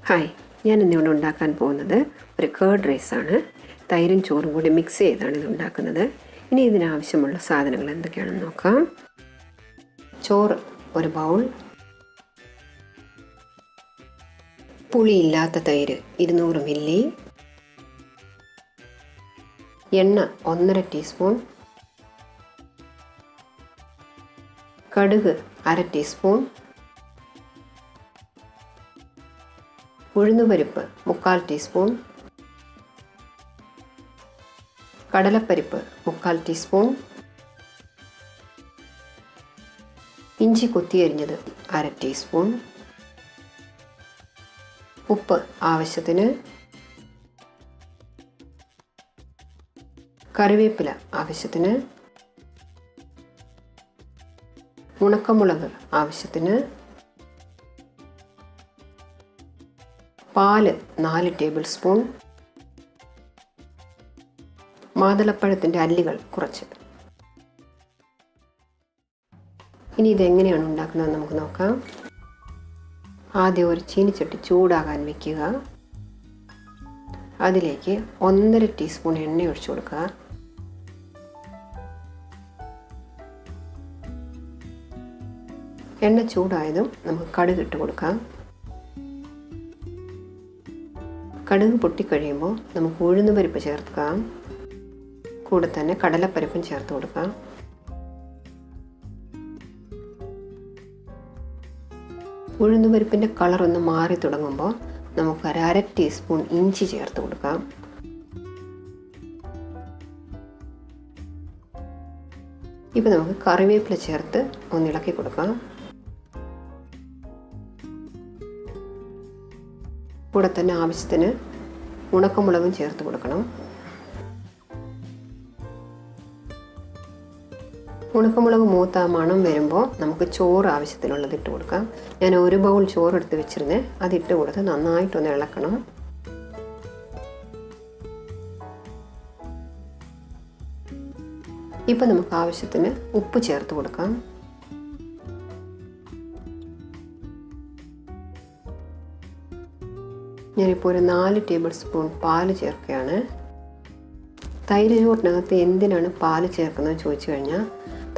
Hi, ഞാൻ ഇന്നിവിടെ ഉണ്ടാക്കാൻ പോകുന്നത് ഒരു കേർഡ് റൈസാണ്. തൈരും ചോറും കൂടി മിക്സ് ചെയ്താണ് ഇത് ഉണ്ടാക്കുന്നത്. ഇനി ഇതിനാവശ്യമുള്ള സാധനങ്ങൾ എന്തൊക്കെയാണെന്ന് നോക്കാം. ചോറ് ഒരു ബൗൾ, പുളിയില്ലാത്ത തൈര് 200 മില്ലി, എണ്ണ 1.5 ടീസ്പൂൺ, കടുക് 1/2 ടീസ്പൂൺ, ഉഴുന്നുപരിപ്പ് 3/4 ടീസ്പൂൺ, കടലപ്പരിപ്പ് 3/4 ടീസ്പൂൺ, ഇഞ്ചി കൊത്തിയരിഞ്ഞത് 1/2 ടീസ്പൂൺ, ഉപ്പ് ആവശ്യത്തിന്, കറിവേപ്പില ആവശ്യത്തിന്, ഉണക്കമുളക് ആവശ്യത്തിന്, പാല് 4 ടേബിൾ സ്പൂൺ, മാതളപ്പഴത്തിൻ്റെ അല്ലികൾ കുറച്ച്. ഇനി ഇതെങ്ങനെയാണ് ഉണ്ടാക്കുന്നതെന്ന് നമുക്ക് നോക്കാം. ആദ്യം ഒരു ചീനിച്ചട്ടി ചൂടാകാൻ വയ്ക്കുക. അതിലേക്ക് 1.5 ടീസ്പൂൺ എണ്ണ ഒഴിച്ചു കൊടുക്കുക. എണ്ണ ചൂടായതും നമുക്ക് കടുക് ഇട്ട് കൊടുക്കാം. കടുക് പൊട്ടിക്കഴിയുമ്പോൾ നമുക്ക് ഉഴുന്നുപരിപ്പ് ചേർക്കാം. കൂടെ തന്നെ കടലപ്പരിപ്പും ചേർത്ത് കൊടുക്കാം. ഉഴുന്നുപരിപ്പിൻ്റെ കളറൊന്ന് മാറി തുടങ്ങുമ്പോൾ നമുക്ക് 1/2 ടീസ്പൂൺ ഇഞ്ചി ചേർത്ത് കൊടുക്കാം. ഇപ്പോൾ നമുക്ക് കറിവേപ്പില ചേർത്ത് ഒന്ന് ഇളക്കി കൊടുക്കാം. കൂടെ തന്നെ ആവശ്യത്തിന് ഉണക്കമുളകും ചേർത്ത് കൊടുക്കണം. ഉണക്കമുളക് മൂത്ത മണം വരുമ്പോൾ നമുക്ക് ചോറ് ആവശ്യത്തിനുള്ളത് ഇട്ട് കൊടുക്കാം. ഞാൻ 1 ബൗൾ ചോറ് എടുത്ത് വെച്ചിരുന്നേ, അതിട്ട് കൊടുത്ത് നന്നായിട്ടൊന്ന് ഇളക്കണം. ഇപ്പം നമുക്ക് ആവശ്യത്തിന് ഉപ്പ് ചേർത്ത് കൊടുക്കാം. ഞാനിപ്പോൾ ഒരു 4 ടേബിൾ സ്പൂൺ പാല് ചേർക്കുകയാണ്. തൈര് ചോറിനകത്ത് എന്തിനാണ് പാല് ചേർക്കുന്നത് ചോദിച്ചു കഴിഞ്ഞാൽ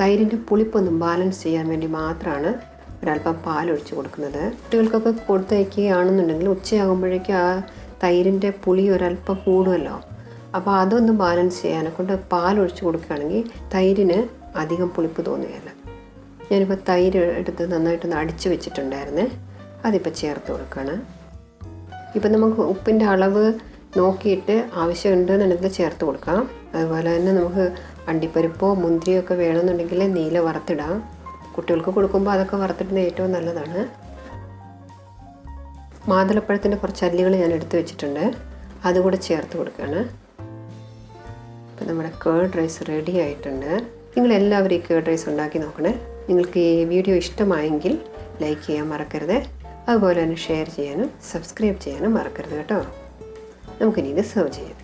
തൈരിൻ്റെ പുളിപ്പൊന്ന് ബാലൻസ് ചെയ്യാൻ വേണ്ടി മാത്രമാണ് ഒരല്പം പാലൊഴിച്ച് കൊടുക്കുന്നത്. കുട്ടികൾക്കൊക്കെ കൊടുത്തയക്കുകയാണെന്നുണ്ടെങ്കിൽ ഉച്ചയാകുമ്പോഴേക്കും ആ തൈരിൻ്റെ പുളി ഒരല്പം കൂടുമല്ലോ. അപ്പോൾ അതൊന്ന് ബാലൻസ് ചെയ്യാനെ കൊണ്ട് പാലൊഴിച്ച് കൊടുക്കുകയാണെങ്കിൽ തൈരിന് അധികം പുളിപ്പ് തോന്നുകയില്ല. ഞാനിപ്പോൾ തൈര് എടുത്ത് നന്നായിട്ടൊന്ന് അടിച്ച് വെച്ചിട്ടുണ്ടായിരുന്നേ, അതിപ്പോൾ ചേർത്ത് കൊടുക്കുകയാണ്. ഇപ്പം നമുക്ക് ഉപ്പിൻ്റെ അളവ് നോക്കിയിട്ട് ആവശ്യമുണ്ടെന്നുണ്ടെങ്കിൽ ചേർത്ത് കൊടുക്കാം. അതുപോലെ തന്നെ നമുക്ക് അണ്ടിപ്പരിപ്പോ മുന്തിരിയോ ഒക്കെ വേണമെന്നുണ്ടെങ്കിൽ നീല വറുത്തിടാം. കുട്ടികൾക്ക് കൊടുക്കുമ്പോൾ അതൊക്കെ വറുത്തിടുന്നത് ഏറ്റവും നല്ലതാണ്. മാതളപ്പഴത്തിൻ്റെ കുറച്ച് അല്ലികൾ ഞാൻ എടുത്ത് വെച്ചിട്ടുണ്ട്, അതുകൂടെ ചേർത്ത് കൊടുക്കുകയാണ്. ഇപ്പം നമ്മുടെ കേർഡ് റൈസ് റെഡി ആയിട്ടുണ്ട്. നിങ്ങളെല്ലാവരും ഈ കേർഡ് റൈസ് ഉണ്ടാക്കി നോക്കണേ. നിങ്ങൾക്ക് ഈ വീഡിയോ ഇഷ്ടമായെങ്കിൽ ലൈക്ക് ചെയ്യാൻ മറക്കരുത്. അതുപോലെ തന്നെ ഷെയർ ചെയ്യാനും സബ്സ്ക്രൈബ് ചെയ്യാനും മറക്കരുത് കേട്ടോ. നമുക്കിനി ഇത് സെർവ് ചെയ്യാം.